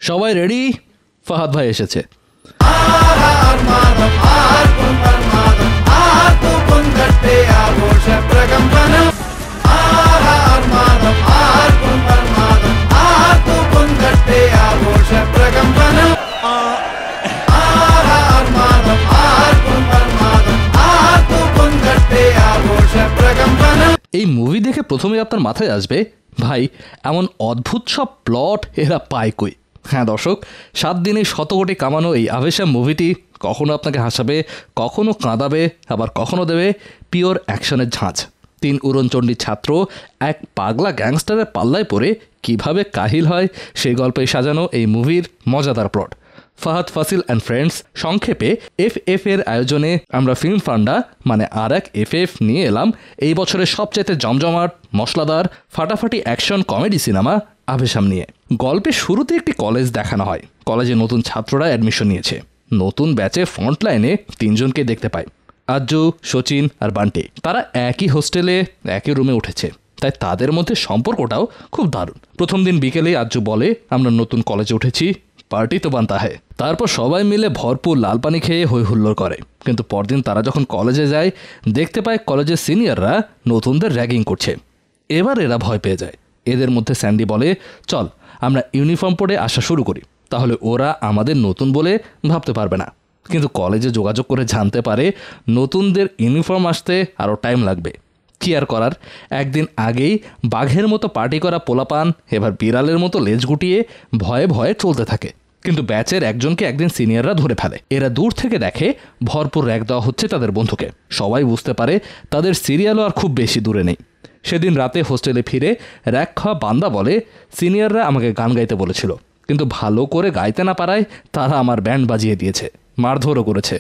সবাই রেডি? ফাহাদ ভাই এসেছে। এই মুভি দেখে প্রথমে আপনার মাথায় আসবে, ভাই এমন অদ্ভুত সব প্লট এরা পায় কই। হ্যাঁ দর্শক, 7 দিনে 100 কোটি কামানো এই আভেশাম মুভিটি কখনো আপনাকে হাসাবে, কখনো কাঁদাবে, আবার কখনো দেবে পিওর অ্যাকশনের ঝাঁঝ। 3 উড়নচণ্ডী ছাত্র এক পাগলা গ্যাংস্টারের পাল্লায় পড়ে কিভাবে কাহিল হয় সেই গল্পে সাজানো এই মুভির মজাদার প্লট। ফাহাদ ফাসিল অ্যান্ড ফ্রেন্ডস, সংক্ষেপে FF এর আয়োজনে আমরা ফিল্ম ফান্ডা মানে আর এক FF নিয়ে এলাম এই বছরের সবচাইতে জমজমাট, মশলাদার, ফাটাফাটি অ্যাকশন কমেডি সিনেমা আভেশাম নিয়ে। গল্পের শুরুতে একটি কলেজ দেখানো হয়। কলেজে নতুন ছাত্ররা অ্যাডমিশন নিয়েছে। নতুন ব্যাচে ফ্রন্ট লাইনে 3 জনকে দেখতে পাই, আজ্জু, সচিন আর বান্টি। তারা একই হোস্টেলে একই রুমে উঠেছে, তাই তাদের মধ্যে সম্পর্কটাও খুব দারুণ। প্রথম দিন বিকেলে আজ্জু বলে, আমরা নতুন কলেজে উঠেছি, পার্টি তো বানতা হয়। তারপর সবাই মিলে ভরপুর লাল পানি খেয়ে হই হুল্লোড় করে। কিন্তু পরদিন তারা যখন কলেজে যায় দেখতে পায় কলেজের সিনিয়ররা নতুনদের র্যাগিং করছে। এবার এরা ভয় পেয়ে যায়। এদের মধ্যে স্যান্ডি বলে, চল আমরা ইউনিফর্ম পরে আসা শুরু করি, তাহলে ওরা আমাদের নতুন বলে ভাবতে পারবে না। কিন্তু কলেজে যোগাযোগ করে জানতে পারে নতুনদের ইউনিফর্ম আসতে আরও টাইম লাগবে। কি আর করার, একদিন আগেই বাঘের মতো পার্টি করা পোলাপান এবার বিড়ালের মতো লেজ গুটিয়ে ভয়ে ভয়ে চলতে থাকে। কিন্তু ব্যাচের একজনকে একদিন সিনিয়ররা ধরে ফেলে। এরা দূর থেকে দেখে ভরপুর র্যাক দেওয়া হচ্ছে তাদের বন্ধুকে। সবাই বুঝতে পারে তাদের সিরিয়ালও আর খুব বেশি দূরে নেই। সেদিন রাতে হোস্টেলে ফিরে র্যাক খাওয়া বান্দা বলে, সিনিয়ররা আমাকে গান গাইতে বলেছিল, কিন্তু ভালো করে গাইতে না পারায় তারা আমার ব্যান্ড বাজিয়ে দিয়েছে, মারধরও করেছে।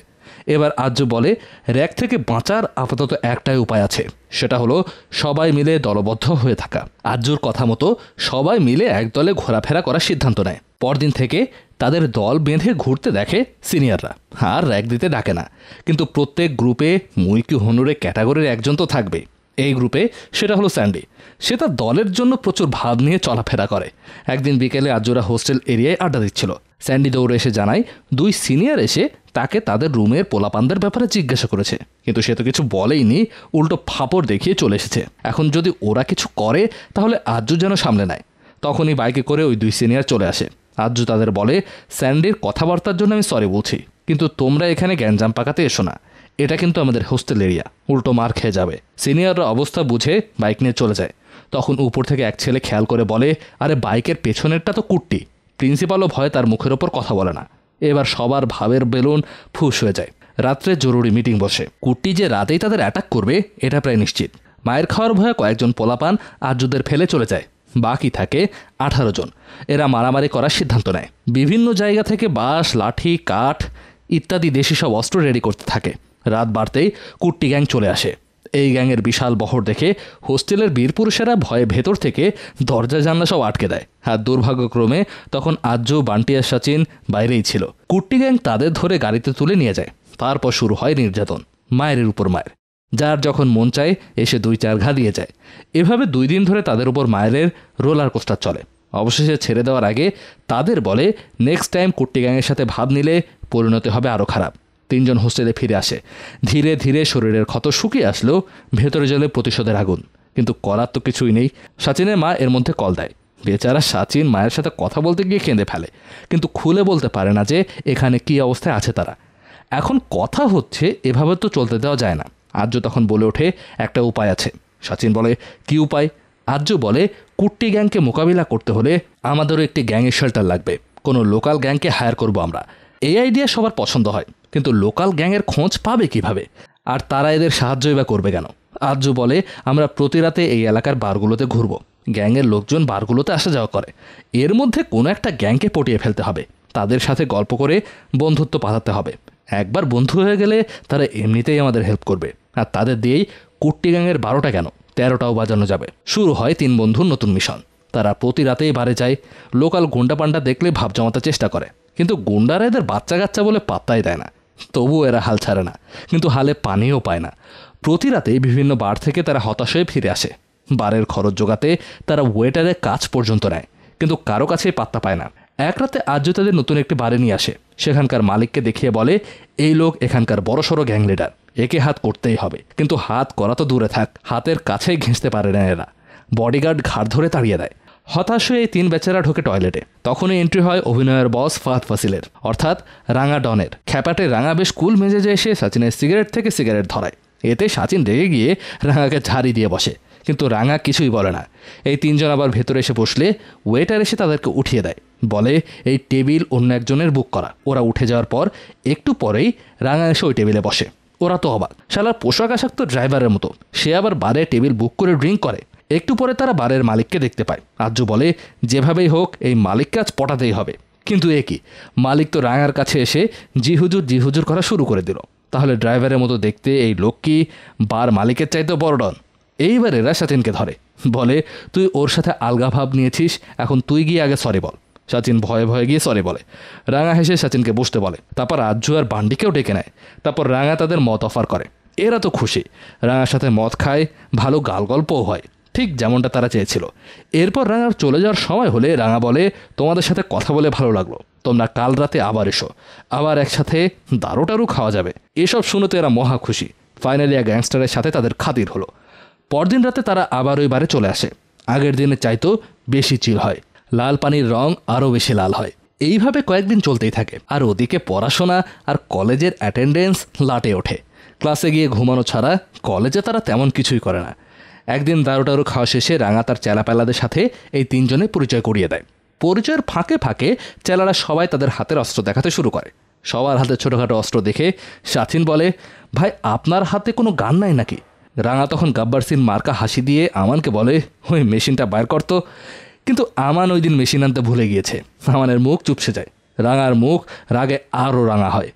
এবার আজ্জু বলে, র্যাক থেকে বাঁচার আপাতত একটাই উপায় আছে, সেটা হলো সবাই মিলে দলবদ্ধ হয়ে থাকা। আজ্জুর কথা মতো সবাই মিলে একদলে ঘোরাফেরা করার সিদ্ধান্ত নেয়। পরদিন থেকে তাদের দল বেঁধে ঘুরতে দেখে সিনিয়ররা, আর র্যাক দিতে ডাকে না। কিন্তু প্রত্যেক গ্রুপে মুইকি হনুরে ক্যাটাগরির একজন তো থাকবে। এই গ্রুপে সেটা হলো স্যান্ডি। সে তার দলের জন্য প্রচুর ভাব নিয়ে চলাফেরা করে। একদিন বিকেলে আজ্জুরা হোস্টেল এরিয়ায় আড্ডা দিচ্ছিল। স্যান্ডি দৌড়ে এসে জানায়, 2 সিনিয়র এসে তাকে তাদের রুমের পোলাপানদের ব্যাপারে জিজ্ঞাসা করেছে, কিন্তু সে তো কিছু বলেইনি, উল্টো ফাপড় দেখিয়ে চলে এসেছে। এখন যদি ওরা কিছু করে তাহলে আজ্জু যেন সামলে নেয়। তখনই বাইকে করে ওই 2 সিনিয়র চলে আসে। আজ্জু তাদের বলে, স্যান্ডির কথাবার্তার জন্য আমি সরি বলছি, কিন্তু তোমরা এখানে গ্যাঞ্জাম পাকাতে এসো না, এটা কিন্তু আমাদের হোস্টেল এরিয়া, উল্টো মার খেয়ে যাবে। সিনিয়ররা অবস্থা বুঝে বাইক নিয়ে চলে যায়। তখন উপর থেকে এক ছেলে খেয়াল করে বলে, আরে বাইকের পেছনেরটা তো কুট্টি। প্রিন্সিপালও ভয় তার মুখের ওপর কথা বলে না। এবার সবার ভাবের বেলুন ফুস হয়ে যায়। রাত্রে জরুরি মিটিং বসে। কুট্টি যে রাতেই তাদের অ্যাটাক করবে এটা প্রায় নিশ্চিত। মায়ের খাওয়ার ভয়ে কয়েকজন পোলাপান আজ্জুদের ফেলে চলে যায়। বাকি থাকে 18 জন। এরা মারামারি করার সিদ্ধান্ত নেয়। বিভিন্ন জায়গা থেকে বাঁশ, লাঠি, কাঠ ইত্যাদি দেশি সব অস্ত্র রেডি করতে থাকে। রাত বাড়তেই কুট্টি গ্যাং চলে আসে। এই গ্যাংয়ের বিশাল বহর দেখে হোস্টেলের বীর পুরুষেরা ভয়ে ভেতর থেকে দরজা জানলা সব আটকে দেয়। আর দুর্ভাগ্যক্রমে তখন আজ্জু, বান্টি আর সচিন বাইরেই ছিল। কুট্টি গ্যাং তাদের ধরে গাড়িতে তুলে নিয়ে যায়। তারপর শুরু হয় নির্যাতন, মায়ের উপর মায়ের। যার যখন মন চায় এসে 2-4 ঘা দিয়ে যায়। এভাবে 2 দিন ধরে তাদের উপর মায়ের রোলার কোস্টার চলে। অবশেষে ছেড়ে দেওয়ার আগে তাদের বলে, নেক্সট টাইম কুট্টি গ্যাংয়ের সাথে ভাব নিলে পরিণতি হবে আরও খারাপ। 3 জন হোস্টেলে ফিরে আসে। ধীরে ধীরে শরীরের ক্ষত শুকিয়ে আসলেও ভেতরে জ্বলে প্রতিশোধের আগুন। কিন্তু করার তো কিছুই নেই। সচিনের মা এর মধ্যে কল দেয়। বেচারা সচিন মায়ের সাথে কথা বলতে গিয়ে কেঁদে ফেলে, কিন্তু খুলে বলতে পারে না যে এখানে কী অবস্থায় আছে তারা। এখন কথা হচ্ছে, এভাবে তো চলতে দেওয়া যায় না। আজ্জু তখন বলে ওঠে, একটা উপায় আছে। সচিন বলে, কী উপায়? আজ্জু বলে, কুট্টি গ্যাংকে মোকাবিলা করতে হলে আমাদেরও একটি গ্যাংয়ের শেল্টার লাগবে। কোনো লোকাল গ্যাংকে হায়ার করব আমরা। এই আইডিয়া সবার পছন্দ হয়, কিন্তু লোকাল গ্যাংয়ের খোঁজ পাবে কিভাবে? আর তারা এদের সাহায্যই বা করবে কেন? আজ্জু বলে, আমরা প্রতি রাতে এই এলাকার বারগুলোতে ঘুরব। গ্যাংয়ের লোকজন বারগুলোতে আসা যাওয়া করে। এর মধ্যে কোনো একটা গ্যাংকে পটিয়ে ফেলতে হবে। তাদের সাথে গল্প করে বন্ধুত্ব পাঠাতে হবে। একবার বন্ধু হয়ে গেলে তারা এমনিতেই আমাদের হেল্প করবে। আর তাদের দিয়েই কুট্টি গ্যাংয়ের 12টা কেন 13টাও বাজানো যাবে। শুরু হয় 3 বন্ধুর নতুন মিশন। তারা প্রতি রাতেই বারে যায়। লোকাল গুন্ডা পান্ডা দেখলে ভাব জমাতে চেষ্টা করে, কিন্তু গুন্ডারা এদের বাচ্চা কাচ্চা বলে পাত্তাই দেয় না। তবুও এরা হাল ছাড়ে না, কিন্তু হালে পানিও পায় না। প্রতি রাতেই বিভিন্ন বার থেকে তারা হতাশ হয়ে ফিরে আসে। বারের খরচ জোগাতে তারা ওয়েটারের কাজ পর্যন্ত নেয়, কিন্তু কারো কাছেই পাত্তা পায় না। এক রাতে আর্য তাদের নতুন একটি বাড়ি নিয়ে আসে। সেখানকার মালিককে দেখিয়ে বলে, এই লোক এখানকার বড়সড় গ্যাং লিডার, একে হাত করতেই হবে। কিন্তু হাত করা তো দূরে থাক, হাতের কাছেই ঘেঁষতে পারে না এরা। বডিগার্ড ঘাড় ধরে তাড়িয়ে দেয়। হতাশ হয়ে এই 3 বেচারা ঢোকে টয়লেটে। তখনই এন্ট্রি হয় অভিনয়ের বস ফাহাদ ফাসিলের, অর্থাৎ রাঙা ডনের। খ্যাপাটে রাঙা বেশ কুল মেজাজে এসে সচিনের সিগারেট থেকে সিগারেট ধরায়। এতে সচিন রেগে গিয়ে রাঙাকে ঝাড়ি দিয়ে বসে, কিন্তু রাঙা কিছুই বলে না। এই 3 জন আবার ভেতরে এসে বসলে ওয়েটার এসে তাদেরকে উঠিয়ে দেয়, বলে এই টেবিল অন্য একজনের বুক করা। ওরা উঠে যাওয়ার পর একটু পরেই রাঙা এসে ওই টেবিলে বসে। ওরা তো অবাক, শালার পোশাক আশাক তো ড্রাইভারের মতো, সে আবার বারে টেবিল বুক করে ড্রিঙ্ক করে। একটু পরে তারা বারের মালিককে দেখতে পায়। আর্য বলে, যেভাবেই হোক এই মালিককে আজ পটাতেই হবে। কিন্তু এ কি, মালিক তো রাঙার কাছে এসে জি হুজুর করা শুরু করে দিল। তাহলে ড্রাইভারের মতো দেখতে এই লোক কি বার মালিকের চাইতেও বড় ডন? এইবার এরা সচিনকে ধরে, বলে তুই ওর সাথে আলগা ভাব নিয়েছিস, এখন তুই গিয়ে আগে সরি বল। সচিন ভয়ে ভয়ে গিয়ে সরি বলে। রাঙা হেসে সচিনকে বসতে বলে। তারপর আর্য আর বান্ডিকেও ডেকে নেয়। তারপর রাঙা তাদের মত অফার করে। এরা তো খুশি, রাঙার সাথে মদ খায়, ভালো গাল গল্পও হয়, ঠিক যেমনটা তারা চেয়েছিল। এরপর রাঙার চলে যাওয়ার সময় হলে রাঙা বলে, তোমাদের সাথে কথা বলে ভালো লাগলো, তোমরা কাল রাতে আবার এসো, আবার একসাথে দারু টারু খাওয়া যাবে। এসব শুনে তো এরা মহা খুশি। ফাইনালি এক গ্যাংস্টারের সাথে তাদের খাতির হলো। পরদিন রাতে তারা আবার ওই বারে চলে আসে। আগের দিনের চাইতো বেশি চিল হয়, লাল পানির রং আরও বেশি লাল হয়। এইভাবে কয়েকদিন চলতেই থাকে। আর ওদিকে পড়াশোনা আর কলেজের অ্যাটেন্ডেন্স লাটে ওঠে। ক্লাসে গিয়ে ঘুমানো ছাড়া কলেজে তারা তেমন কিছুই করে না। একদিন দারুটারু খাওয়া শেষে রাঙা তার চেলাপেলাদের সাথে এই 3 জনে পরিচয় করিয়ে দেয়। পরিচয়ের ফাঁকে ফাঁকে চেলারা সবাই তাদের হাতের অস্ত্র দেখাতে শুরু করে। সবার হাতে ছোটোখাটো অস্ত্র দেখে সাচিন বলে, ভাই আপনার হাতে কোনো গান নাই নাকি? রাঙা তখন গাব্বার সিং মার্কা হাসি দিয়ে আমানকে বলে, ওই মেশিনটা বাইর করতো। কিন্তু আমান ওই দিন মেশিন আনতে ভুলে গিয়েছে। আমানের মুখ চুপসে যায়। রাঙার মুখ রাগে আরও রাঙা হয়।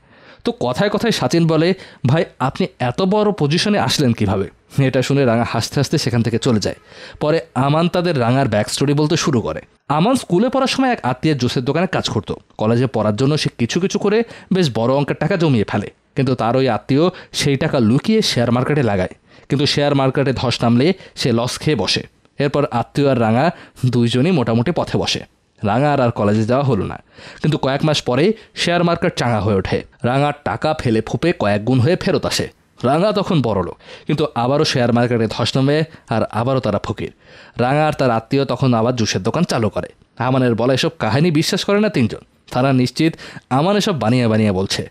তো কথায় কথায় সাচিন বলে, ভাই আপনি এত বড় পজিশনে আসলেন কিভাবে? এটা শুনে রাঙা হাসতে হাসতে সেখান থেকে চলে যায়। পরে আমান তাদের রাঙার ব্যাক স্টোরি বলতে শুরু করে। আমান স্কুলে পড়ার সময় এক আত্মীয়ের জুসের দোকানে কাজ করতো। কলেজে পড়ার জন্য সে কিছু কিছু করে বেশ বড় অঙ্কের টাকা জমিয়ে ফেলে। কিন্তু তার ওই আত্মীয় সেই টাকা লুকিয়ে শেয়ার মার্কেটে লাগায়। কিন্তু শেয়ার মার্কেটে ধস নামলে সে লস খেয়ে বসে। এরপর আত্মীয় আর রাঙা 2 জনই মোটামুটি পথে বসে। রাঙা আর কলেজে যাওয়া হলো না। কিন্তু কয়েক মাস পরেই শেয়ার মার্কেট চাঙা হয়ে ওঠে। রাঙার টাকা ফেলে ফুপে কয়েক গুণ হয়ে ফেরত আসে। রাঙা তখন বড়লোক, কিন্তু আবারও শেয়ার মার্কেটে ধস নামে আর আবারও তারা ফকির। রাঙা আর তার আত্মীয় তখন আবার জুসের দোকান চালু করে। আমানের বলা এসব কাহিনী বিশ্বাস করে না 3 জন। তারা নিশ্চিত আমান এসব বানিয়ে বানিয়ে বলছে।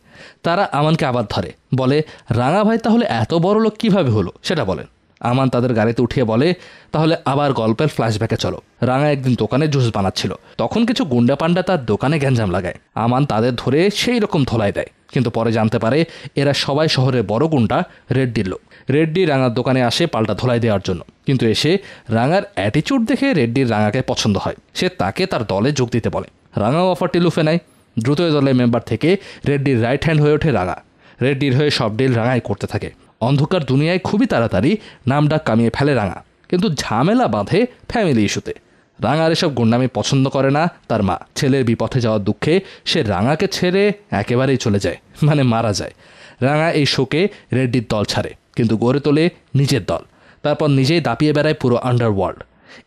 তারা আমানকে আবার ধরে, বলে রাঙা ভাই তাহলে এত বড় লোক কীভাবে হলো সেটা বলেন। আমান তাদের গাড়িতে উঠিয়ে বলে, তাহলে আবার গল্পের ফ্ল্যাশব্যাকে চলো। রাঙা একদিন দোকানে জুস বানাচ্ছিল। তখন কিছু গুন্ডা পান্ডা তার দোকানে গ্যাঞ্জাম লাগায়। আমান তাদের ধরে সেই রকম ধোলাই দেয়। কিন্তু পরে জানতে পারে এরা সবাই শহরের বড় গুন্ডা রেড্ডির লোক। রেড্ডি রাঙার দোকানে আসে পাল্টা ধোলাই দেওয়ার জন্য। কিন্তু এসে রাঙার অ্যাটিচিউড দেখে রেড্ডির রাঙাকে পছন্দ হয়। সে তাকে তার দলে যোগ দিতে বলে। রাঙাও অফারটি লুফে নেয়। দ্রুত দলের মেম্বার থেকে রেড্ডির রাইট হ্যান্ড হয়ে ওঠে রাঙা। রেড্ডির হয়ে সব ডিল রাঙাই করতে থাকে। অন্ধকার দুনিয়ায় খুবই তাড়াতাড়ি নামডাক কামিয়ে ফেলে রাঙা। কিন্তু ঝামেলা বাঁধে ফ্যামিলি ইস্যুতে। রাঙার এসব গুন্ডামি পছন্দ করে না তার মা। ছেলের বিপথে যাওয়ার দুঃখে সে রাঙাকে ছেড়ে একেবারেই চলে যায়, মানে মারা যায়। রাঙা এই শোকে রেড্ডির দল ছাড়ে, কিন্তু গড়ে তোলে নিজের দল। তারপর নিজেই দাপিয়ে বেড়ায় পুরো আন্ডারওয়ার্ল্ড।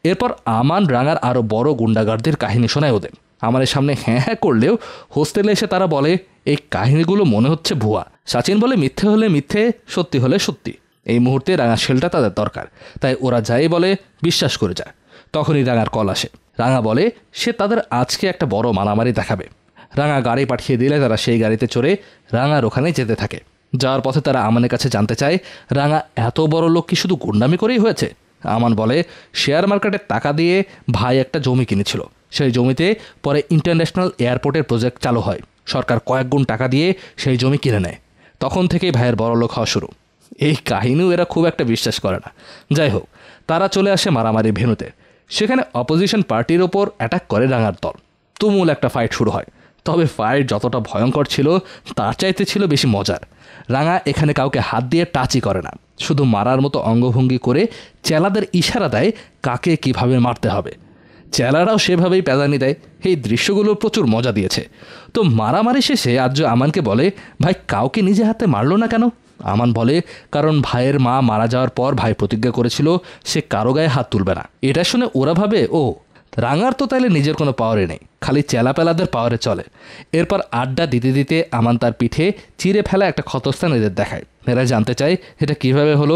এরপর আমান রাঙার আরও বড় গুন্ডাগারদের কাহিনী শোনায় ওদের। আমাদের সামনে হ্যাঁ হ্যাঁ করলেও হোস্টেলে এসে তারা বলে এই কাহিনীগুলো মনে হচ্ছে ভুয়া। সাচিন বলে মিথ্যে হলে মিথ্যে, সত্যি হলে সত্যি। এই মুহূর্তে রাঙা শেলটা তাদের দরকার, তাই ওরা যাই বলে বিশ্বাস করে যায়। তখনই রাঙার কল আসে। রাঙা বলে সে তাদের আজকে একটা বড় মারামারি দেখাবে। রাঙা গাড়ি পাঠিয়ে দিলে তারা সেই গাড়িতে চড়ে রাঙার ওখানে যেতে থাকে। যাওয়ার পথে তারা আমানের কাছে জানতে চায় রাঙা এত বড় লোক কি শুধু গুন্ডামি করেই হয়েছে? আমান বলে শেয়ার মার্কেটের টাকা দিয়ে ভাই একটা জমি কিনেছিল। সেই জমিতে পরে ইন্টারন্যাশনাল এয়ারপোর্টের প্রজেক্ট চালু হয়। সরকার কয়েক গুণ টাকা দিয়ে সেই জমি কিনে নেয়। তখন থেকেই ভাইয়ের বড়লোক হওয়া শুরু। এই কাহিনীও এরা খুব একটা বিশ্বাস করে না। যাই হোক, তারা চলে আসে মারামারি ভেন্যুতে। সেখানে অপোজিশন পার্টির ওপর অ্যাটাক করে রাঙার দল। তুমুল একটা ফাইট শুরু হয়। তবে ফাইট যতটা ভয়ঙ্কর ছিল তার চাইতে ছিল বেশি মজার। রাঙা এখানে কাউকে হাত দিয়ে টাচই করে না, শুধু মারার মতো অঙ্গভঙ্গি করে চেলাদের ইশারা দেয় কাকে কিভাবে মারতে হবে। চেলারাও সেভাবেই প্যাদানি দেয়। এই দৃশ্যগুলো প্রচুর মজা দিয়েছে। তো মারামারি শেষে আর্য আমানকে বলে, ভাই কাউকে নিজে হাতে মারলো না কেন? আমান বলে, কারণ ভাইয়ের মা মারা যাওয়ার পর ভাই প্রতিজ্ঞা করেছিল সে কারো গায়ে হাত তুলবে না। এটা শুনে ওরা ভাবে ও রাঙার তো তাইলে নিজের কোনো পাওয়ারে নেই, খালি চেলাপেলাদের পাওয়ারে চলে। এরপর আড্ডা দিতে দিতে আমান তার পিঠে চিরে ফেলা একটা ক্ষতস্থান এদের দেখায়। এরা জানতে চায় এটা কিভাবে হলো।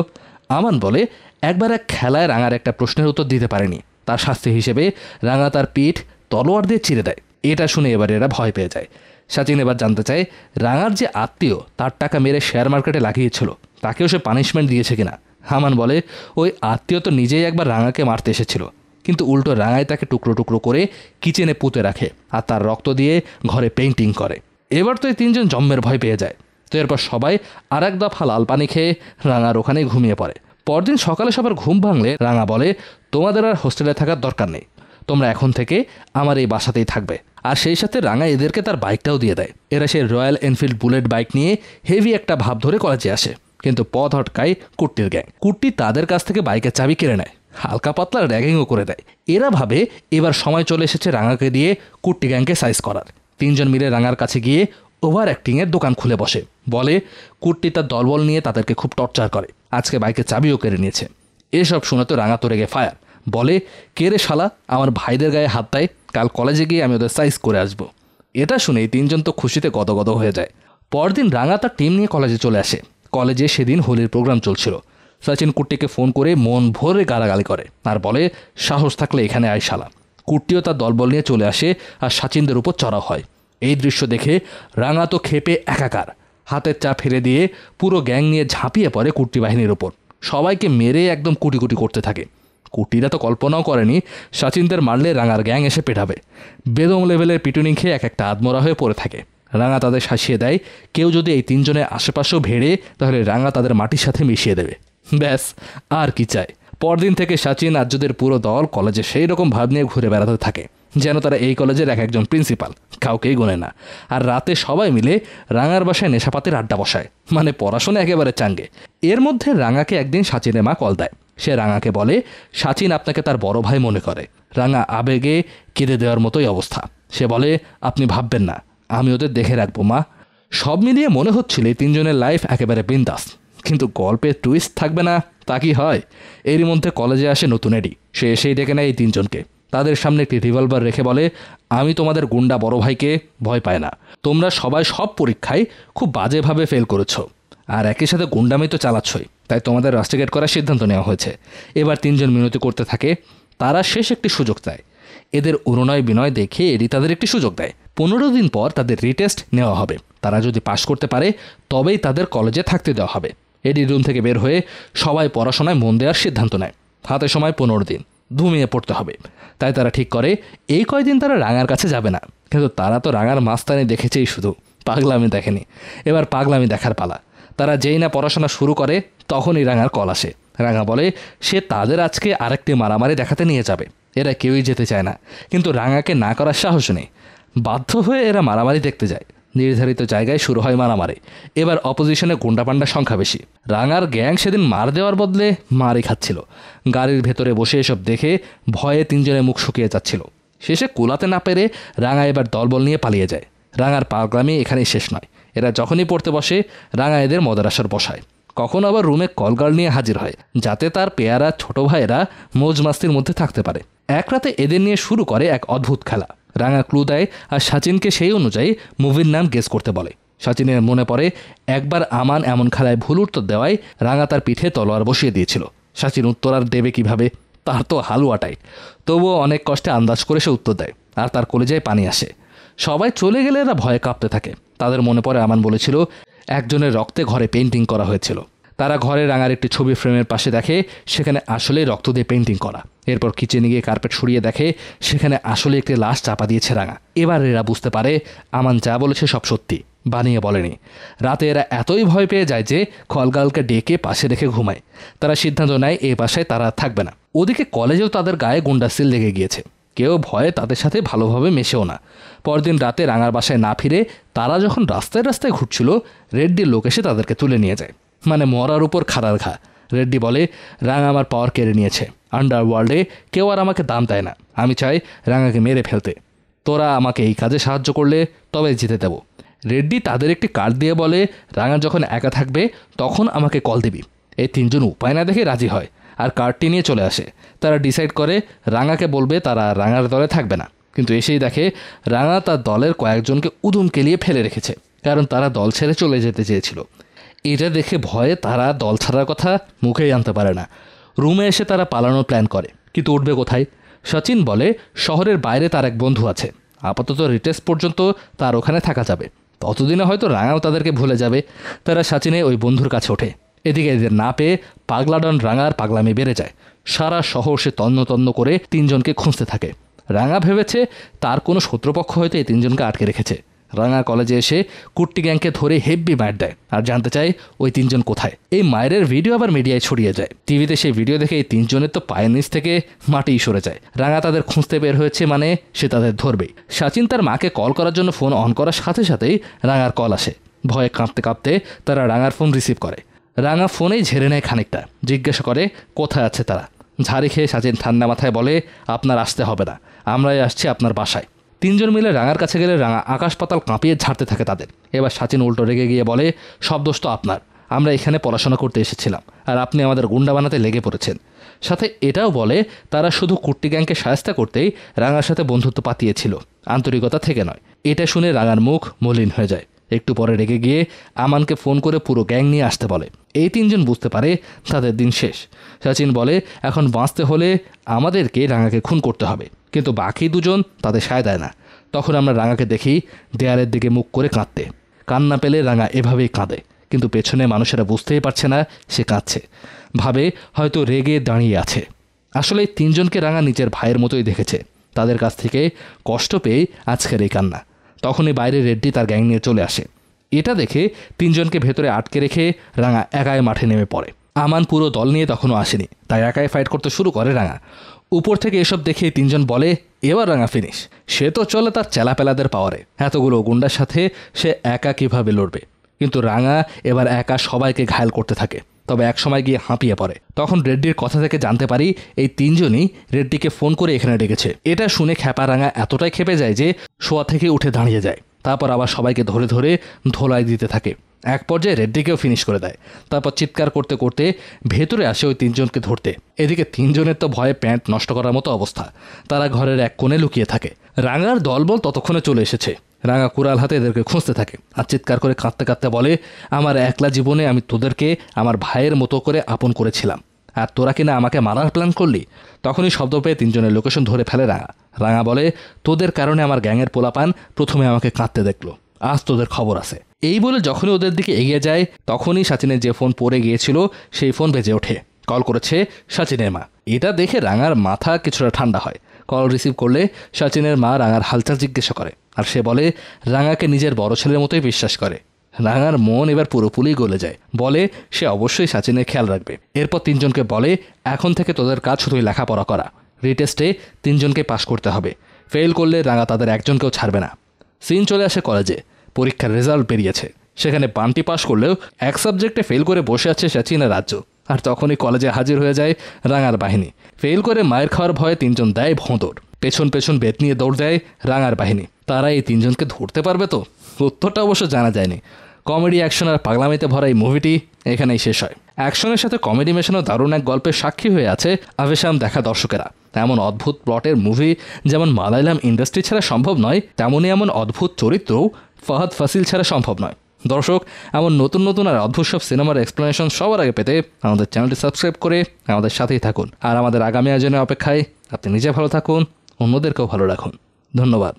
আমান বলে একবার এক খেলায় রাঙার একটা প্রশ্নের উত্তর দিতে পারেনি, তার শাস্তি হিসেবে রাঙা তার পিঠ তলোয়ার দিয়ে চিরে দেয়। এটা শুনে এবার এরা ভয় পেয়ে যায়। সচিন এবার জানতে চায় রাঙার যে আত্মীয় তার টাকা মেরে শেয়ার মার্কেটে লাগিয়েছিল তাকেও সে পানিশমেন্ট দিয়েছে কিনা। আমান বলে ওই আত্মীয় তো নিজেই একবার রাঙাকে মারতে এসেছিল, কিন্তু উল্টো রাঙায় তাকে টুকরো টুকরো করে কিচেনে পুঁতে রাখে আর তার রক্ত দিয়ে ঘরে পেইন্টিং করে। এবার তো এই তিনজন জম্মের ভয় পেয়ে যায়। তো এরপর সবাই আর এক দফা লাল পানি খেয়ে রাঙার ওখানেই ঘুমিয়ে পড়ে। পরদিন সকালে সবার ঘুম ভাঙলে রাঙা বলে তোমাদের আর হোস্টেলে থাকার দরকার নেই, তোমরা এখন থেকে আমার এই বাসাতেই থাকবে। আর সেই সাথে রাঙা এদেরকে তার বাইকটাও দিয়ে দেয়। এরা সেই রয়্যাল এনফিল্ড বুলেট বাইক নিয়ে হেভি একটা ভাব ধরে কলেজে আসে, কিন্তু পথ হটকায় কুট্টির গ্যাং। কুট্টি তাদের কাছ থেকে বাইকের চাবি কেড়ে নেয়, হালকা পাতলা র্যাগিংও করে দেয়। এরা ভাবে এবার সময় চলে এসেছে রাঙাকে দিয়ে কুট্টি গ্যাংকে সাইজ করার। তিনজন মিলে রাঙার কাছে গিয়ে ওভার অ্যাক্টিংয়ের দোকান খুলে বসে, বলে কুট্টি তার দলবল নিয়ে তাদেরকে খুব টর্চার করে, আজকে বাইকের চাবিও কেড়ে নিয়েছে। এসব শুনে তো রাঙা তো রেগে ফায়ার, বলে কে রে শালা আমার ভাইদের গায়ে হাত দেয়, কাল কলেজে গিয়ে আমি ওদের সাইজ করে আসবো। এটা শুনেই তিনজন তো খুশিতে গদগদ হয়ে যায়। পরদিন রাঙা তার টিম নিয়ে কলেজে চলে আসে। কলেজে সেদিন হোলির প্রোগ্রাম চলছিল। সচিন কুট্টিকে ফোন করে মন ভরে গালাগালি করে আর বলে সাহস থাকলে এখানে আয় শালা। কুট্টিও তার দলবল নিয়ে চলে আসে আর সচিনদের উপর চড়াও হয়। এই দৃশ্য দেখে রাঙা তো ক্ষেপে একাকার, হাতের চা ফেলে দিয়ে পুরো গ্যাং নিয়ে ঝাঁপিয়ে পড়ে কুট্টি বাহিনীর ওপর। সবাইকে মেরে একদম কুটি কুটি করতে থাকে। কুটিরা তো কল্পনাও করেনি সচিনদের মারলে রাঙার গ্যাং এসে পেটাবে। বেদম লেভেলের পিটুনি খেয়ে এক একটা আদমরা হয়ে পড়ে থাকে। রাঙা তাদের শাসিয়ে দেয় কেউ যদি এই তিনজনের আশেপাশেও ভেড়ে তাহলে রাঙা তাদের মাটির সাথে মিশিয়ে দেবে। ব্যাস আর কি চায়। পরদিন থেকে সচিন আর্যদের পুরো দল কলেজে সেই রকম ভাব নিয়ে ঘুরে বেড়াতে থাকে যেন তারা এই কলেজের এক একজন প্রিন্সিপাল, কাউকেই গোনে না। আর রাতে সবাই মিলে রাঙার বাসায় নেশাপাতির আড্ডা বসায়, মানে পড়াশোনা একেবারে চাঙ্গে। এর মধ্যে রাঙাকে একদিন সচিনের মা কল দেয়। সে রাঙাকে বলে সচিন আপনাকে তার বড় ভাই মনে করে। রাঙা আবেগে কেঁদে দেওয়ার মতোই অবস্থা। সে বলে আপনি ভাববেন না, আমি ওদের দেখে রাখবো মা। সব মিলিয়ে মনে হচ্ছিল এই তিনজনের লাইফ একেবারে বিন্দাস, কিন্তু গল্পে টুইস্ট থাকবে না তা কি হয়। এরই মধ্যে কলেজে আসে নতুন এডি। সে এসেই ডেকে নেয় এই তিনজনকে, তাদের সামনে একটি রিভলভার রেখে বলে আমি তোমাদের গুন্ডা বড় ভাইকে ভয় পায় না, তোমরা সবাই সব পরীক্ষায় খুব বাজেভাবে ফেল করেছো আর একই সাথে গুন্ডামি তো চালাচ্ছই, তাই তোমাদের রাস্টিকেট করার সিদ্ধান্ত নেওয়া হয়েছে। এবার তিনজন মিনতি করতে থাকে। তারা শেষ একটি সুযোগ দেয়। এদের অনুনয় বিনয় দেখে এডি তাদের একটি সুযোগ দেয়। 15 দিন পর তাদের রিটেস্ট নেওয়া হবে। তারা যদি পাশ করতে পারে তবেই তাদের কলেজে থাকতে দেওয়া হবে। এডি রুম থেকে বের হয়ে সবাই পড়াশোনায় মন দেওয়ার সিদ্ধান্ত নেয়। হাতে সময় 15 দিন, ঘুমিয়ে পড়তে হবে। তাই তারা ঠিক করে এই কয়দিন তারা রাঙার কাছে যাবে না। কিন্তু তারা তো রাঙার মাস্তানি দেখেছেই, শুধু পাগলামি দেখেনি। এবার পাগলামি দেখার পালা। তারা যেই না পড়াশোনা শুরু করে তখনই রাঙার কল আসে। রাঙা বলে সে তাদের আজকে আরেকটি মারামারি দেখাতে নিয়ে যাবে। এরা কেউই যেতে চায় না, কিন্তু রাঙাকে না করার সাহস নেই। বাধ্য হয়ে এরা মারামারি দেখতে যায়। নির্ধারিত জায়গায় শুরু হয় মারামারি। এবার অপোজিশনে গুন্ডাপান্ডার সংখ্যা বেশি। রাঙার গ্যাং সেদিন মার দেওয়ার বদলে মারই খাচ্ছিল। গাড়ির ভেতরে বসে এসব দেখে ভয়ে তিনজনের মুখ শুকিয়ে যাচ্ছিল। শেষে কুলাতে না পেরে রাঙা এবার দলবল নিয়ে পালিয়ে যায়। রাঙার পাগলামি এখানেই শেষ নয়। এরা যখনই পড়তে বসে রাঙা এদের মদারাসার বসায়। কখনো আবার রুমে কলগার্ল নিয়ে হাজির হয়, যাতে তার পেয়ারা ছোট ভাইয়েরা মৌজ মাস্তির মধ্যে থাকতে পারে। এক রাতে এদের নিয়ে শুরু করে এক অদ্ভুত খেলা। রাঙা ক্লু দেয় আর সচিনকে সেই অনুযায়ী মুভির নাম গেস করতে বলে। সচিনের মনে পড়ে একবার আমান এমন খেলায় ভুল উত্তর দেওয়ায় রাঙা তার পিঠে তলোয়ার বসিয়ে দিয়েছিল। সচিন উত্তর আর দেবে কিভাবে, তার তো হালুয়াটাই। তবুও অনেক কষ্টে আন্দাজ করে সে উত্তর দেয় আর তার কলেজায় পানি আসে। সবাই চলে গেলে এরা ভয়ে কাঁপতে থাকে। তাদের মনে পড়ে আমান বলেছিল একজনের রক্তে ঘরে পেইন্টিং করা হয়েছিল। তারা ঘরে রাঙার একটি ছবি ফ্রেমের পাশে দেখে সেখানে আসলে রক্ত দিয়ে পেইন্টিং করা। এরপর কিচেনে গিয়ে কার্পেট সরিয়ে দেখে সেখানে আসলে একটি লাশ চাপা দিয়েছে রাঙা। এবার এরা বুঝতে পারে আমান যা বলেছে সব সত্যি, বানিয়ে বলেনি। রাতে এরা এতই ভয় পেয়ে যায় যে খলগালকে ডেকে পাশে রেখে ঘুমায়। তারা সিদ্ধান্ত নেয় এই বাসায় তারা থাকবে না। ওদিকে কলেজেও তাদের গায়ে গুন্ডা সিল লেগে গিয়েছে। কেউ ভয়ে তাদের সাথে ভালোভাবে মেশেও না। পরদিন রাতে রাঙার বাসায় না ফিরে তারা যখন রাস্তায় রাস্তায় ঘুরছিল রেড্ডির লোক এসে তাদেরকে তুলে নিয়ে যায়, মানে মরার উপর খাড়ার ঘা। রেড্ডি বলে রাঙা আমার পাওয়ার কেড়ে নিয়েছে। আন্ডারওয়ার্ল্ডে কেউ আর আমাকে দাম দেয় না। আমি চাই রাঙাকে মেরে ফেলতে। তোরা আমাকে এই কাজে সাহায্য করলে তবে জিতে দেব। রেড্ডি তাদের একটি কার্ড দিয়ে বলে রাঙা যখন একা থাকবে তখন আমাকে কল দিবি। এই তিনজন উপায় না দেখে রাজি হয় আর কার্ডটি নিয়ে চলে আসে। তারা ডিসাইড করে রাঙাকে বলবে তারা রাঙার দলে থাকবে না, কিন্তু এসেই দেখে রাঙা তার দলের কয়েকজনকে উদুম কেলিয়ে ফেলে রেখেছে, কারণ তারা দল ছেড়ে চলে যেতে চেয়েছিল। এটা দেখে ভয়ে তারা দল ছাড়ার কথা মুখেই আনতে পারে না। রুমে এসে তারা পালানোর প্ল্যান করে, কিন্তু উঠবে কোথায়? সচিন বলে শহরের বাইরে তার এক বন্ধু আছে, আপাতত রিটেস্ট পর্যন্ত তার ওখানে থাকা যাবে, ততদিনে হয়তো রাঙাও তাদেরকে ভুলে যাবে। তারা সচিনে ওই বন্ধুর কাছে ওঠে। এদিকে এদের না পেয়ে পাগলাডন রাঙার পাগলামি বেড়ে যায়। সারা শহর সে তন্ন তন্ন করে তিনজনকে খুঁজতে থাকে। রাঙা ভেবেছে তার কোনো শত্রুপক্ষ হয়তো এই তিনজনকে আটকে রেখেছে। রাঙা কলেজে এসে কুট্টি গ্যাংকে ধরে হেব্বি মার দেয় আর জানতে চায় ওই তিনজন কোথায়। এই মায়ের ভিডিও আবার মিডিয়ায় ছড়িয়ে যায়। টিভিতে সেই ভিডিও দেখে এই তিনজনের তো পায়ের নিচ থেকে মাটিই সরে যায়। রাঙা তাদের খুঁজতে বের হয়েছে মানে সে তাদের ধরবেই। সচিন তার মাকে কল করার জন্য ফোন অন করার সাথে সাথেই রাঙার কল আসে। ভয়ে কাঁপতে কাঁপতে তারা রাঙার ফোন রিসিভ করে। রাঙা ফোনেই ঝেড়ে নেয় খানিকটা, জিজ্ঞাসা করে কোথায় আছে তারা। ঝাড়ি খেয়ে সচিন ঠান্ডা মাথায় বলে আপনার আসতে হবে না, আমরাই আসছি আপনার বাসায়। তিনজন মিলে রাঙার কাছে গেলে রাঙা আকাশ পাতাল কাঁপিয়ে ঝাড়তে থাকে তাদের। এবার সচিন উল্টো রেগে গিয়ে বলে সব দোষ তো আপনার, আমরা এখানে পড়াশোনা করতে এসেছিলাম আর আপনি আমাদের গুন্ডা বানাতে লেগে পড়েছেন। সাথে এটাও বলে তারা শুধু কুট্টি গ্যাংকে সাহায্য করতেই রাঙার সাথে বন্ধুত্ব পাতিয়েছিল, আন্তরিকতা থেকে নয়। এটা শুনে রাঙার মুখ মলিন হয়ে যায়। একটু পরে রেগে গিয়ে আমানকে ফোন করে পুরো গ্যাং নিয়ে আসতে বলে। এই তিনজন বুঝতে পারে তাদের দিন শেষ। সচিন বলে এখন বাঁচতে হলে আমাদেরকে রাঙাকে খুন করতে হবে, কিন্তু বাকি দুজন তাদের সায় দেয় না। তখন আমরা রাঙাকে দেখি দেয়ালের দিকে মুখ করে কাঁদতে। কান্না পেলে রাঙা এভাবেই কাঁদে, কিন্তু পেছনে মানুষেরা বুঝতেই পারছে না সে কাঁদছে, ভাবে হয়তো রেগে দাঁড়িয়ে আছে। আসলে এই তিনজনকে রাঙা নিজের ভাইয়ের মতোই দেখেছে। তাদের কাছ থেকে কষ্ট পেয়ে আজকের এই কান্না। তখনই বাইরে রেড্ডি তার গ্যাং নিয়ে চলে আসে। এটা দেখে তিনজনকে ভেতরে আটকে রেখে রাঙা একাই মাঠে নেমে পড়ে। আমান পুরো দল নিয়ে তখনও আসেনি, তাই একাই ফাইট করতে শুরু করে রাঙা। উপর থেকে এসব দেখে তিনজন বলে এবার রাঙা ফিনিশ। সে তো চলে তার চেলাপেলাদের পাওয়ারে, এতগুলো গুন্ডার সাথে সে একা কিভাবে লড়বে। কিন্তু রাঙা এবার একা সবাইকে ঘায়েল করতে থাকে, তবে এক সময় গিয়ে হাঁপিয়ে পড়ে। তখন রেড্ডির কথা থেকে জানতে পারি এই তিনজনই রেড্ডিকে ফোন করে এখানে ডেকেছে। এটা শুনে খ্যাপা রাঙা এতটাই খেপে যায় যে শোয়া থেকে উঠে দাঁড়িয়ে যায়। তারপর আবার সবাইকে ধরে ধরে ধোলাই দিতে থাকে। এক পর্যায়ে রেড্ডিকেও ফিনিশ করে দেয়। তারপর চিৎকার করতে করতে ভেতরে আসে ওই তিনজনকে ধরতে। এদিকে তিনজনের তো ভয়ে প্যান্ট নষ্ট করার মতো অবস্থা। তারা ঘরের এক কোণে লুকিয়ে থাকে। রাঙার দলবল ততক্ষণে চলে এসেছে। রাঙা কুড়াল হাতে এদেরকে খুঁজতে থাকে আর চিৎকার করে কাঁদতে কাঁদতে বলে আমার একলা জীবনে আমি তোদেরকে আমার ভাইয়ের মতো করে আপন করেছিলাম, আর তোরা কিনা আমাকে মারার প্ল্যান করলি। তখনই শব্দ পেয়ে তিনজনের লোকেশন ধরে ফেলে রাঙা। রাঙা বলে তোদের কারণে আমার গ্যাংয়ের পোলাপান প্রথমে আমাকে কাঁদতে দেখলো, আজ তোদের খবর আছে। এই বলে যখনই ওদের দিকে এগিয়ে যায় তখনই সচিনের যে ফোন পড়ে গিয়েছিল সেই ফোন বেজে ওঠে। কল করেছে সচিনের মা। এটা দেখে রাঙার মাথা কিছুটা ঠান্ডা হয়। কল রিসিভ করলে সচিনের মা রাঙার হালচাল জিজ্ঞাসা করে, আর সে বলে রাঙাকে নিজের বড় ছেলের মতোই বিশ্বাস করে। রাঙার মন এবার পুরোপুরি গলে যায়। বলে সে অবশ্যই সচিনের খেয়াল রাখবে। এরপর তিনজনকে বলে এখন থেকে তোদের কাজ শুধুই লেখাপড়া করা। রিটেস্টে তিনজনকে পাশ করতে হবে, ফেল করলে রাঙা তাদের একজনকেও ছাড়বে না। সিন চলে আসে কলেজে। পরীক্ষার রেজাল্ট বেরিয়েছে। সেখানে বান্টি পাশ করলেও এক সাবজেক্টে ফেল করে বসে আছে সচিনের রাজ্য। আর তখনই কলেজে হাজির হয়ে যায় রাঙার বাহিনী। ফেল করে মায়ের খাওয়ার ভয়ে তিনজন দেয় ভোঁদড়। পেছন পেছন বেত নিয়ে দৌড় দেয় রাঙার বাহিনী। তারা এই তিনজনকে ধরতে পারবে তো? উত্তরটা অবশ্য জানা যায়নি। কমেডি অ্যাকশন আর পাগলামিতে ভরা এই মুভিটি এখানেই শেষ হয়। অ্যাকশনের সাথে কমেডি মেশানো দারুণ এক গল্পের সাক্ষী হয়ে আছে আভেশাম দেখা দর্শকেরা। এমন অদ্ভুত প্লটের মুভি যেমন মালায়ালাম ইন্ডাস্ট্রি ছাড়া সম্ভব নয়, তেমনই এমন অদ্ভুত চরিত্রও ফাহাদ ফাসিল ছাড়া সম্ভব নয়। দর্শক, এমন নতুন নতুন আর অদ্ভুত সব সিনেমার এক্সপ্লেনেশন সবার আগে পেতে আমাদের চ্যানেলটি সাবস্ক্রাইব করে আমাদের সাথেই থাকুন। আর আমাদের আগামী আয়োজনের অপেক্ষায় আপনি নিজে ভালো থাকুন, অন্যদেরকেও ভালো রাখুন। ধন্যবাদ।